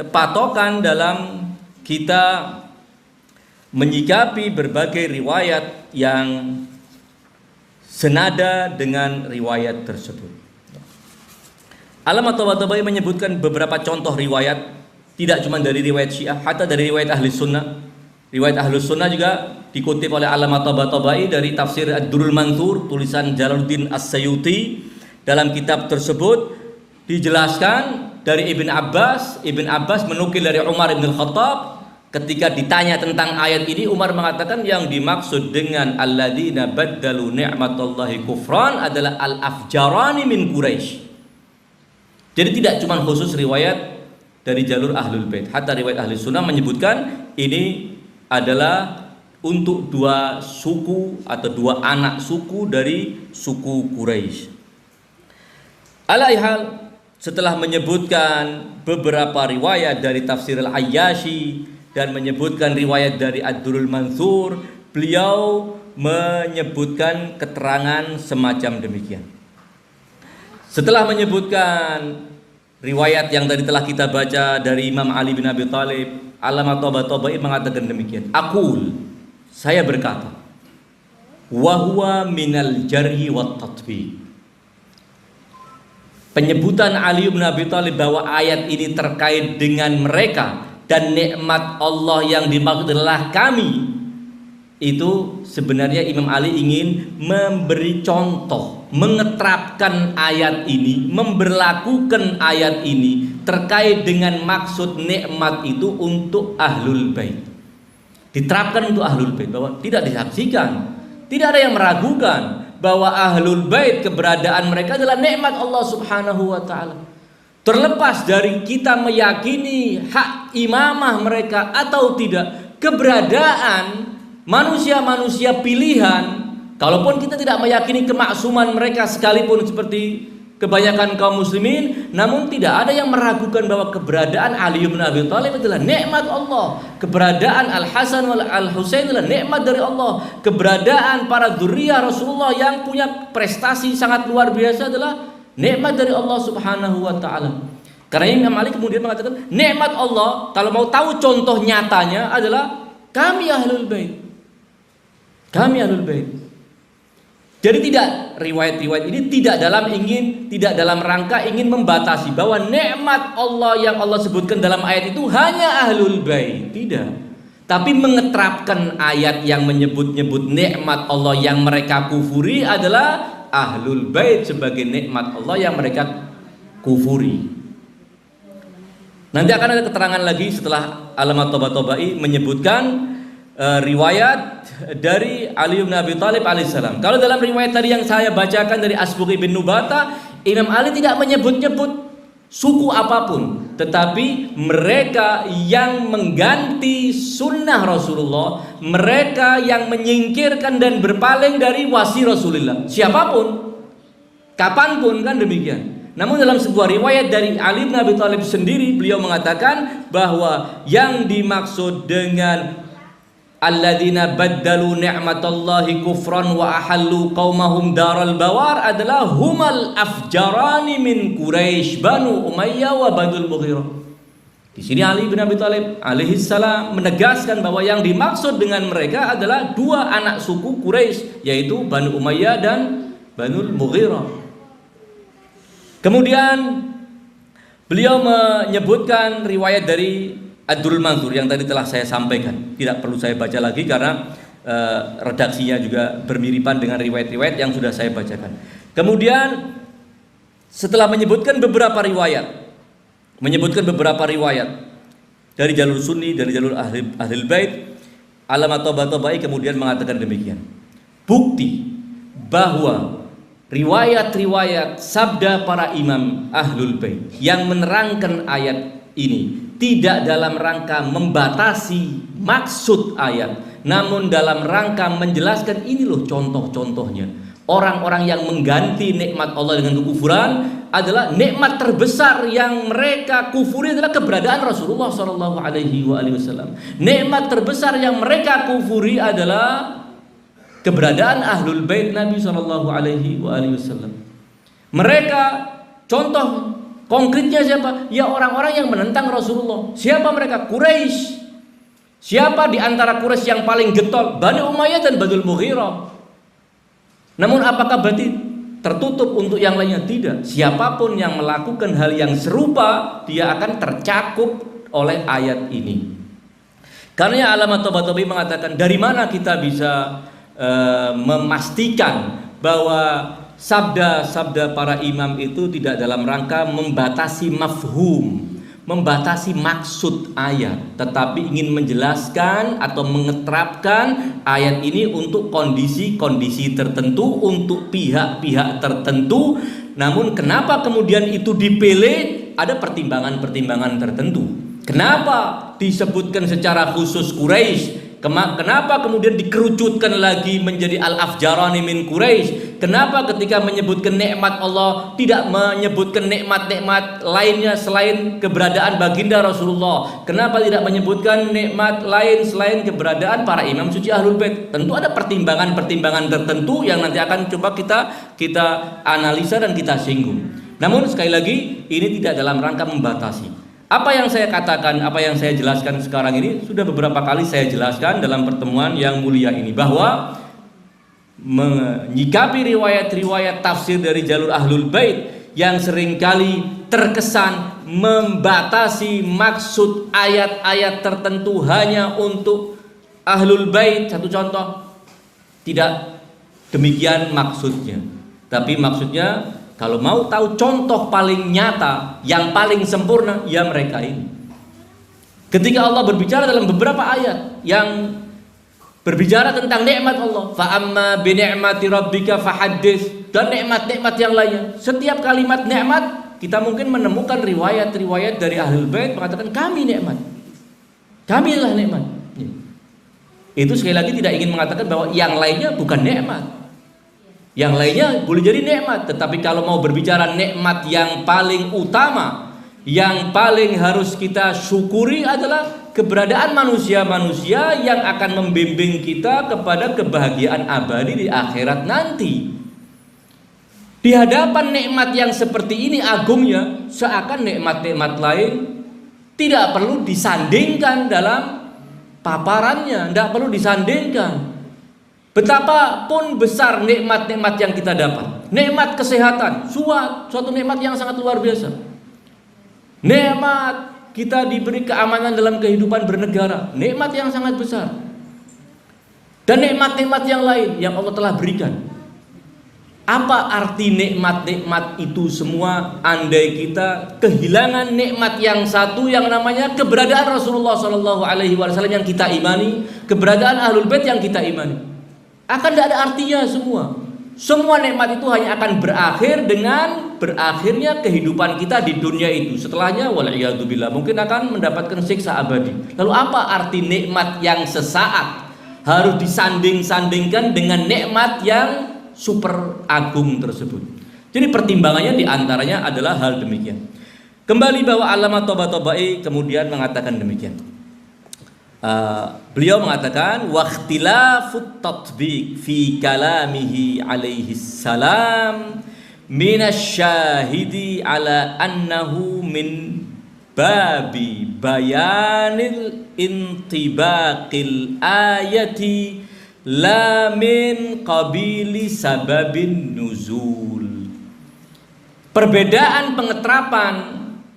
patokan dalam kita menyikapi berbagai riwayat yang senada dengan riwayat tersebut. Allamah Tabatabai menyebutkan beberapa contoh riwayat, tidak cuma dari riwayat Syiah, hatta dari riwayat Ahli Sunnah. Riwayat Ahli Sunnah juga dikutip oleh Allamah Tabatabai dari tafsir Ad-Durrul Mansur tulisan Jalaluddin As-Sayuti. Dalam kitab tersebut dijelaskan dari Ibn Abbas menukil dari Umar bin Khattab, ketika ditanya tentang ayat ini, Umar mengatakan yang dimaksud dengan alladzina baddalu ni'matallahi kufran adalah al-afjarani min Quraisy. Jadi tidak cuma khusus riwayat dari jalur Ahlul Bait, hatta riwayat Ahli Sunnah menyebutkan ini adalah untuk dua suku atau dua anak suku dari suku Quraisy. Alaihal, setelah menyebutkan beberapa riwayat dari tafsir Al-Ayyashi dan menyebutkan riwayat dari Ad-Durrul Mansur, beliau menyebutkan keterangan semacam demikian. Setelah menyebutkan riwayat yang tadi telah kita baca dari Imam Ali bin Abi Thalib, Allamah Tabatabai mengatakan demikian. Saya berkata, wa huwa minal jarhi wat tatbi. Penyebutan Ali bin Abi Thalib bahwa ayat ini terkait dengan mereka dan nikmat Allah yang dimaksud adalah kami, itu sebenarnya Imam Ali ingin memberi contoh, mengeterapkan ayat ini, memberlakukan ayat ini terkait dengan maksud nikmat itu untuk Ahlul Bait. Diterapkan untuk Ahlul Bait, bahwa tidak disaksikan, tidak ada yang meragukan bahwa Ahlul Bait keberadaan mereka adalah nikmat Allah Subhanahu wa taala. Terlepas dari kita meyakini hak imamah mereka atau tidak, keberadaan manusia-manusia pilihan, kalaupun kita tidak meyakini kemaksuman mereka sekalipun seperti kebanyakan kaum muslimin, namun tidak ada yang meragukan bahwa keberadaan Ali bin Abi Thalib adalah nikmat Allah, keberadaan Al-Hasan wal Al-Husain adalah nikmat dari Allah, keberadaan para dzurriyyah Rasulullah yang punya prestasi sangat luar biasa adalah nikmat dari Allah Subhanahu wa taala. Karena Imam Ali kemudian mengatakan nikmat Allah, kalau mau tahu contoh nyatanya adalah kami Ahlul Bait. Kami Ahlul Bait. Jadi tidak, riwayat-riwayat ini tidak dalam rangka ingin membatasi bahwa nikmat Allah yang Allah sebutkan dalam ayat itu hanya Ahlul Bait, tidak. Tapi mengeterapkan ayat yang menyebut-nyebut nikmat Allah yang mereka kufuri adalah Ahlul Bait sebagai nikmat Allah yang mereka kufuri. Nanti akan ada keterangan lagi setelah Allamah Tabatabai menyebutkan riwayat dari Ali bin Abi Thalib alaihissalam. Kalau dalam riwayat tadi yang saya bacakan dari Asbughi bin Nubata, Imam Ali tidak menyebut-nyebut suku apapun, tetapi mereka yang mengganti sunnah Rasulullah, mereka yang menyingkirkan dan berpaling dari wasi Rasulullah, siapapun, kapanpun, kan demikian. Namun dalam sebuah riwayat dari Ali bin Abi Thalib sendiri, beliau mengatakan bahwa yang dimaksud dengan alladzina baddalu ni'matallahi kufran wa ahallu qaumahum daral bawar adalah humal afjarani min Quraisy, Banu Umayyah wa Banul Mughirah. Di sini Ali bin Abi Thalib alaihi salam menegaskan bahwa yang dimaksud dengan mereka adalah dua anak suku Quraisy, yaitu Banu Umayyah dan Banul Mughirah. Kemudian beliau menyebutkan riwayat dari Ad-Durrul Mansur yang tadi telah saya sampaikan, tidak perlu saya baca lagi karena redaksinya juga bermiripan dengan riwayat-riwayat yang sudah saya bacakan. Kemudian setelah menyebutkan beberapa riwayat dari jalur Sunni, dari jalur Ahlul Bait, Allamah Tabatabai kemudian mengatakan demikian. Bukti bahwa riwayat-riwayat sabda para imam Ahlul Bait yang menerangkan ayat ini tidak dalam rangka membatasi maksud ayat, namun dalam rangka menjelaskan ini loh contoh-contohnya. Orang-orang yang mengganti nikmat Allah dengan kekufuran adalah nikmat terbesar yang mereka kufuri adalah keberadaan Rasulullah Shallallahu Alaihi Wasallam. Nikmat terbesar yang mereka kufuri adalah keberadaan ahlul bait Nabi Shallallahu Alaihi Wasallam. Mereka, contoh konkretnya siapa? Ya orang-orang yang menentang Rasulullah. Siapa mereka? Quraisy. Siapa di antara Quraisy yang paling getol? Bani Umayyah dan Bani Mughirah. Namun apakah berarti tertutup untuk yang lainnya? Tidak. Siapapun yang melakukan hal yang serupa, dia akan tercakup oleh ayat ini. Karena Allamah Tabatabai mengatakan, dari mana kita bisa memastikan bahwa sabda-sabda para imam itu tidak dalam rangka membatasi mafhum, membatasi maksud ayat, tetapi ingin menjelaskan atau mengeterapkan ayat ini untuk kondisi-kondisi tertentu, untuk pihak-pihak tertentu. Namun kenapa kemudian itu dipilih? Ada pertimbangan-pertimbangan tertentu. Kenapa disebutkan secara khusus Quraisy? Kenapa kemudian dikerucutkan lagi menjadi al-afjarani min Quraisy? Kenapa ketika menyebutkan nikmat Allah tidak menyebutkan nikmat-nikmat lainnya selain keberadaan baginda Rasulullah? Kenapa tidak menyebutkan nikmat lain selain keberadaan para imam suci ahlul bait? Tentu ada pertimbangan-pertimbangan tertentu yang nanti akan coba kita analisa dan kita singgung. Namun sekali lagi ini tidak dalam rangka membatasi. Apa yang saya katakan, apa yang saya jelaskan sekarang ini sudah beberapa kali saya jelaskan dalam pertemuan yang mulia ini, bahwa menyikapi riwayat-riwayat tafsir dari jalur ahlul bait yang seringkali terkesan membatasi maksud ayat-ayat tertentu hanya untuk ahlul bait. Satu contoh, tidak demikian maksudnya. Tapi maksudnya, kalau mau tahu contoh paling nyata, yang paling sempurna, ya mereka ini. Ketika Allah berbicara dalam beberapa ayat yang berbicara tentang nikmat Allah, fa amma bi ni'mati rabbika fahaddits, dan nikmat-nikmat yang lainnya. Setiap kalimat nikmat, kita mungkin menemukan riwayat-riwayat dari ahlul bait mengatakan kami nikmat. Kami adalah nikmat. Itu sekali lagi tidak ingin mengatakan bahwa yang lainnya bukan nikmat. Yang lainnya boleh jadi nikmat, tetapi kalau mau berbicara nikmat yang paling utama, yang paling harus kita syukuri adalah keberadaan manusia-manusia yang akan membimbing kita kepada kebahagiaan abadi di akhirat nanti. Di hadapan nikmat yang seperti ini agungnya, seakan nikmat-nikmat lain tidak perlu disandingkan dalam paparannya, tidak perlu disandingkan. Betapapun besar nikmat-nikmat yang kita dapat, nikmat kesehatan, suatu nikmat yang sangat luar biasa. Nikmat kita diberi keamanan dalam kehidupan bernegara, nikmat yang sangat besar. Dan nikmat-nikmat yang lain yang Allah telah berikan. Apa arti nikmat-nikmat itu semua andai kita kehilangan nikmat yang satu yang namanya keberadaan Rasulullah SAW yang kita imani, keberadaan ahlul bait yang kita imani? Akan tidak ada artinya semua. Semua nikmat itu hanya akan berakhir dengan berakhirnya kehidupan kita di dunia itu. Setelahnya wal'iyadzubillah mungkin akan mendapatkan siksa abadi. Lalu apa arti nikmat yang sesaat harus disanding-sandingkan dengan nikmat yang super agung tersebut? Jadi pertimbangannya diantaranya adalah hal demikian. Kembali bahwa Allamah Tabatabai kemudian mengatakan demikian. Beliau mengatakan waqtilafut tatbiq fi kalamihi alaihi salam minasyahidi ala annahu min babi bayanil intibaqil ayati la min qabili sababin nuzul. Perbedaan pengeterapan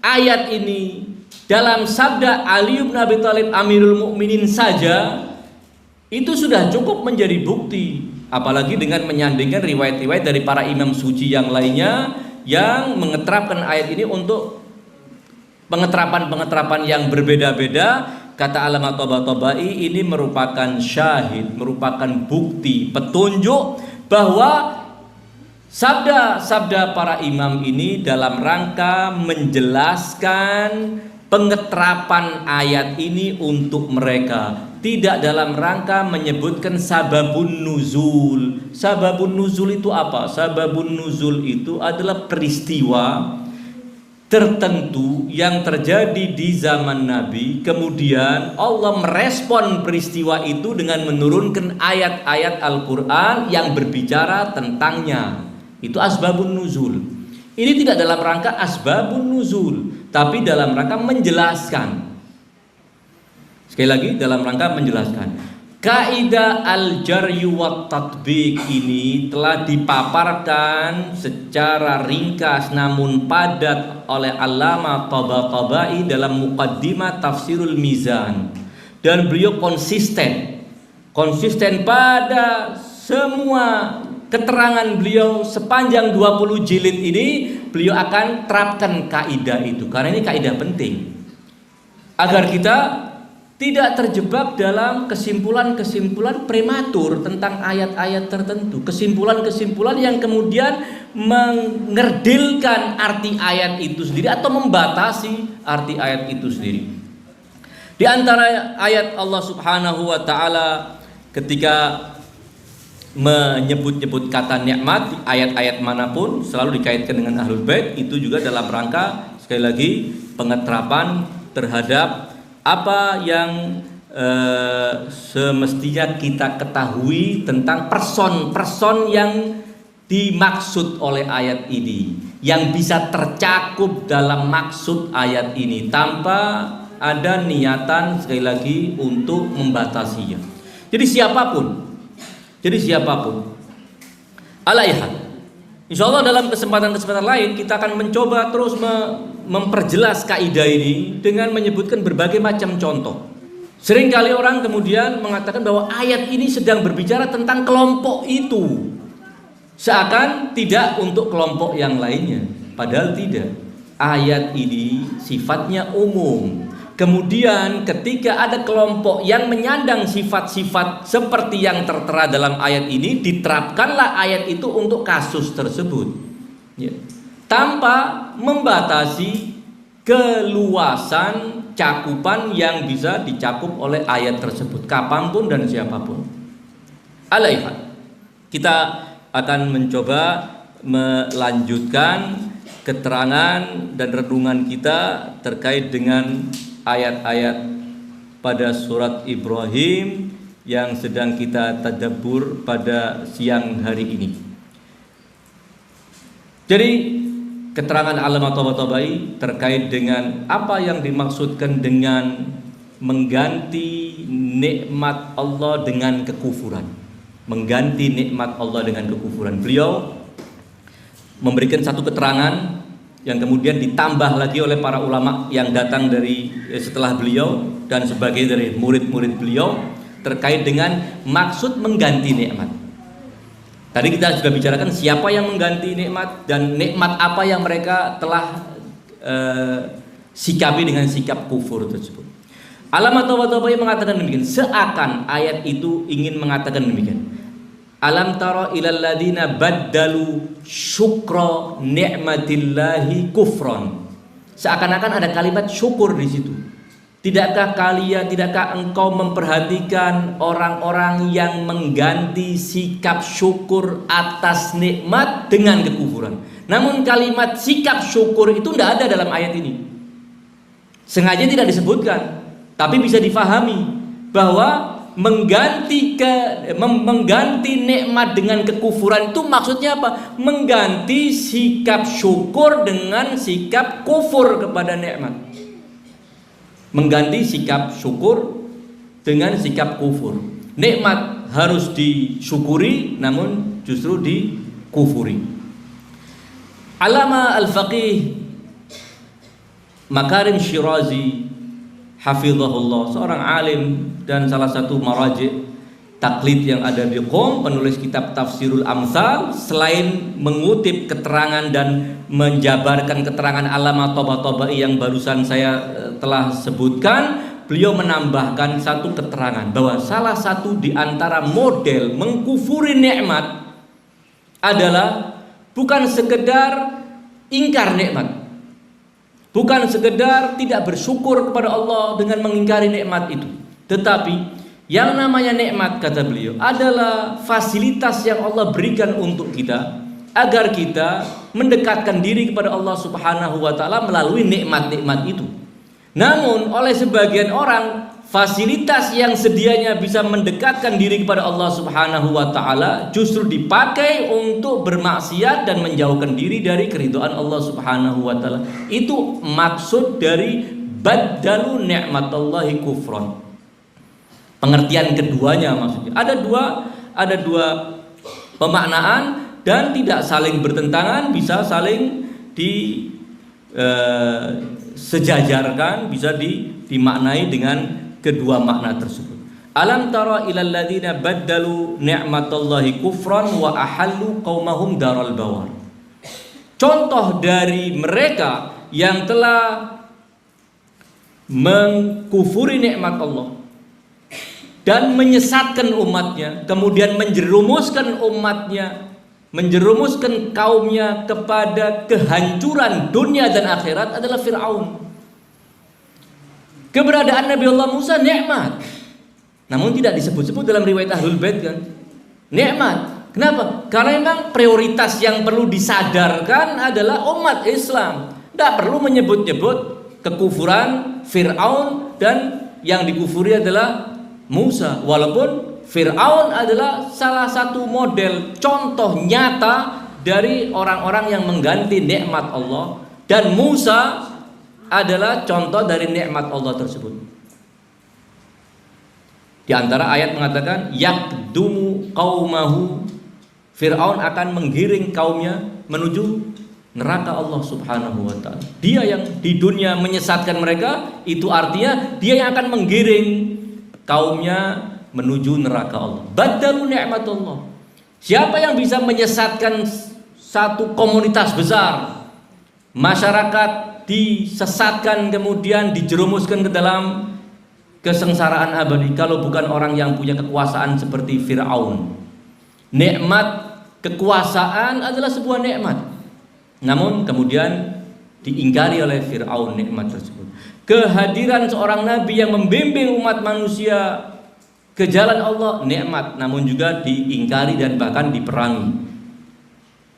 ayat ini dalam sabda Ali bin Abi Thalib Amirul Mukminin saja itu sudah cukup menjadi bukti, apalagi dengan menyandingkan riwayat-riwayat dari para imam suci yang lainnya yang mengeterapkan ayat ini untuk pengeterapan-pengeterapan yang berbeda-beda. Kata Allamah Tabatabai, ini merupakan syahid, merupakan bukti, petunjuk bahwa sabda-sabda para imam ini dalam rangka menjelaskan pengeterapan ayat ini untuk mereka, tidak dalam rangka menyebutkan sababun nuzul. Sababun nuzul itu apa? Sababun nuzul itu adalah peristiwa tertentu yang terjadi di zaman Nabi, kemudian Allah merespon peristiwa itu dengan menurunkan ayat-ayat Al-Quran yang berbicara tentangnya. Itu asbabun nuzul. Ini tidak dalam rangka asbabun nuzul, tapi dalam rangka menjelaskan. Sekali lagi, dalam rangka menjelaskan. Kaidah al-jaryu wa tatbiq ini telah dipaparkan secara ringkas namun padat oleh Allamah Tabatabai dalam Muqaddimah Tafsirul Mizan, dan beliau konsisten pada semua keterangan beliau sepanjang 20 jilid ini. Beliau akan terapkan kaidah itu karena ini kaidah penting agar kita tidak terjebak dalam kesimpulan-kesimpulan prematur tentang ayat-ayat tertentu, kesimpulan-kesimpulan yang kemudian mengerdilkan arti ayat itu sendiri atau membatasi arti ayat itu sendiri. Di antara ayat Allah Subhanahu wa taala ketika menyebut-nyebut kata nikmat di ayat-ayat manapun selalu dikaitkan dengan Ahlul Bait, itu juga dalam rangka sekali lagi pengeterapan terhadap apa yang semestinya kita ketahui tentang person yang dimaksud oleh ayat ini, yang bisa tercakup dalam maksud ayat ini tanpa ada niatan sekali lagi untuk membatasinya. Jadi siapapun alaihat, insya Allah dalam kesempatan-kesempatan lain kita akan mencoba terus memperjelas kaidah ini dengan menyebutkan berbagai macam contoh. Seringkali orang kemudian mengatakan bahwa ayat ini sedang berbicara tentang kelompok itu, seakan tidak untuk kelompok yang lainnya. Padahal tidak. Ayat ini sifatnya umum. Kemudian ketika ada kelompok yang menyandang sifat-sifat seperti yang tertera dalam ayat ini, diterapkanlah ayat itu untuk kasus tersebut, ya, tanpa membatasi keluasan cakupan yang bisa dicakup oleh ayat tersebut kapanpun dan siapapun. Alaihat, kita akan mencoba melanjutkan keterangan dan renungan kita terkait dengan ayat-ayat pada surat Ibrahim yang sedang kita tadabbur pada siang hari ini. Jadi keterangan Allamah Tabatabai terkait dengan apa yang dimaksudkan dengan mengganti nikmat Allah dengan kekufuran. Mengganti nikmat Allah dengan kekufuran. Beliau memberikan satu keterangan yang kemudian ditambah lagi oleh para ulama yang datang dari setelah beliau dan sebagai dari murid-murid beliau terkait dengan maksud mengganti nikmat. Tadi kita sudah bicarakan siapa yang mengganti nikmat dan nikmat apa yang mereka telah sikapi dengan sikap kufur tersebut. Allamah Tabatabai mengatakan demikian, seakan ayat itu ingin mengatakan demikian. Alam tara ilal ladina baddalu syukra ni'matillahi kufron. Seakan-akan ada kalimat syukur di situ. Tidakkah engkau memperhatikan orang-orang yang mengganti sikap syukur atas nikmat dengan kekufuran? Namun kalimat sikap syukur itu tidak ada dalam ayat ini. Sengaja tidak disebutkan, tapi bisa difahami bahwa mengganti nikmat dengan kekufuran itu maksudnya apa? Mengganti sikap syukur dengan sikap kufur kepada nikmat. Mengganti sikap syukur dengan sikap kufur. Nikmat harus disyukuri namun justru dikufuri. Allamah Al-Faqih Makarim Syirazi hafizahullah, seorang alim dan salah satu maraji' taklid yang ada di Qom, penulis kitab Tafsirul Amsal, selain mengutip keterangan dan menjabarkan keterangan Allamah Tabatabai yang barusan saya telah sebutkan, beliau menambahkan satu keterangan bahwa salah satu di antara model mengkufuri nikmat adalah bukan sekedar ingkar nikmat, Bukan sekedar tidak bersyukur kepada Allah dengan mengingkari nikmat itu, tetapi yang namanya nikmat, kata beliau, adalah fasilitas yang Allah berikan untuk kita agar kita mendekatkan diri kepada Allah Subhanahu wa taala melalui nikmat-nikmat itu. Namun oleh sebagian orang, fasilitas yang sedianya bisa mendekatkan diri kepada Allah Subhanahu wa taala justru dipakai untuk bermaksiat dan menjauhkan diri dari keridhaan Allah Subhanahu wa taala. Itu maksud dari baddalu ni'matallahi kufran. Pengertian keduanya maksudnya. Ada dua pemaknaan dan tidak saling bertentangan, bisa saling sejajarkan, bisa dimaknai dengan kedua makna tersebut. Alam tara ilal ladzina baddalu ni'matallahi kufran wa ahallu qaumahum daral bawar. Contoh dari mereka yang telah mengkufuri nikmat Allah dan menyesatkan umatnya, kemudian menjerumuskan kaumnya kepada kehancuran dunia dan akhirat adalah Fir'aun. Keberadaan Nabi Allah Musa nikmat, namun tidak disebut-sebut dalam riwayat Ahlul Bait kan. Nikmat. Kenapa? Karena memang prioritas yang perlu disadarkan adalah umat Islam. Tidak perlu menyebut-nyebut kekufuran Fir'aun dan yang dikufuri adalah Musa, walaupun Fir'aun adalah salah satu model contoh nyata dari orang-orang yang mengganti nikmat Allah, dan Musa adalah contoh dari nikmat Allah tersebut. Di antara ayat mengatakan yakdumu qaumahu, Fir'aun akan menggiring kaumnya menuju neraka Allah Subhanahu wa taala. Dia yang di dunia menyesatkan mereka, itu artinya dia yang akan menggiring kaumnya menuju neraka Allah. Baddalu ni'matullah. Siapa yang bisa menyesatkan satu komunitas besar, masyarakat disesatkan kemudian dijerumuskan ke dalam kesengsaraan abadi, kalau bukan orang yang punya kekuasaan seperti Fir'aun. Nikmat kekuasaan adalah sebuah nikmat, namun kemudian diingkari oleh Fir'aun nikmat tersebut. Kehadiran seorang nabi yang membimbing umat manusia ke jalan Allah nikmat, namun juga diingkari dan bahkan diperangi.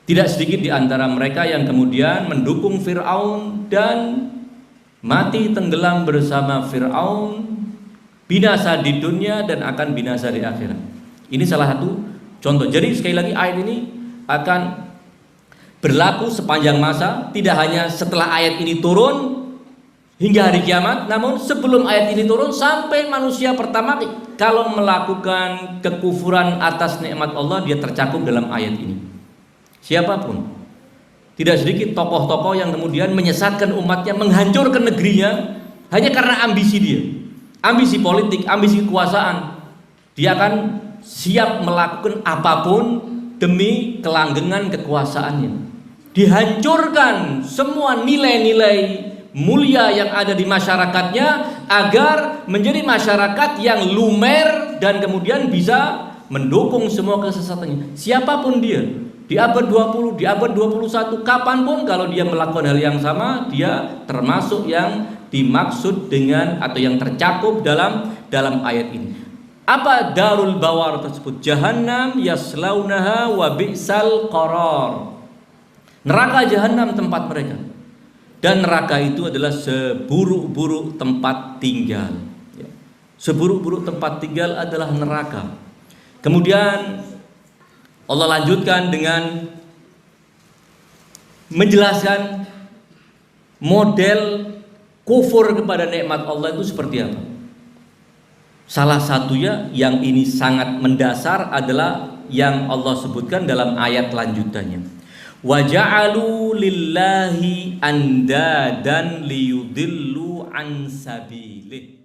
Tidak sedikit di antara mereka yang kemudian mendukung Fir'aun dan mati tenggelam bersama Fir'aun, binasa di dunia dan akan binasa di akhirat. Ini salah satu contoh. Jadi sekali lagi ayat ini akan berlaku sepanjang masa, tidak hanya setelah ayat ini turun hingga hari kiamat, namun sebelum ayat ini turun sampai manusia pertama kalau melakukan kekufuran atas nikmat Allah, dia tercakup dalam ayat ini. Siapapun, tidak sedikit tokoh-tokoh yang kemudian menyesatkan umatnya, menghancurkan negerinya hanya karena ambisi dia, ambisi politik, ambisi kekuasaan. Dia akan siap melakukan apapun demi kelanggengan kekuasaannya. Dihancurkan semua nilai-nilai mulia yang ada di masyarakatnya agar menjadi masyarakat yang lumer dan kemudian bisa mendukung semua kesesatannya. Siapapun dia, di abad 20, di abad 21, kapanpun kalau dia melakukan hal yang sama, dia termasuk yang dimaksud dengan atau yang tercakup dalam ayat ini. Apa darul bawar tersebut? Jahannam yaslaunaha wa bi'sal qarar. Neraka jahanam tempat mereka. Dan neraka itu adalah seburuk-buruk tempat tinggal. Seburuk-buruk tempat tinggal adalah neraka. Kemudian Allah lanjutkan dengan menjelaskan model kufur kepada nikmat Allah itu seperti apa. Salah satunya yang ini sangat mendasar adalah yang Allah sebutkan dalam ayat lanjutannya. Wa ja'alu lillahi andadan liyudillu an sabilih.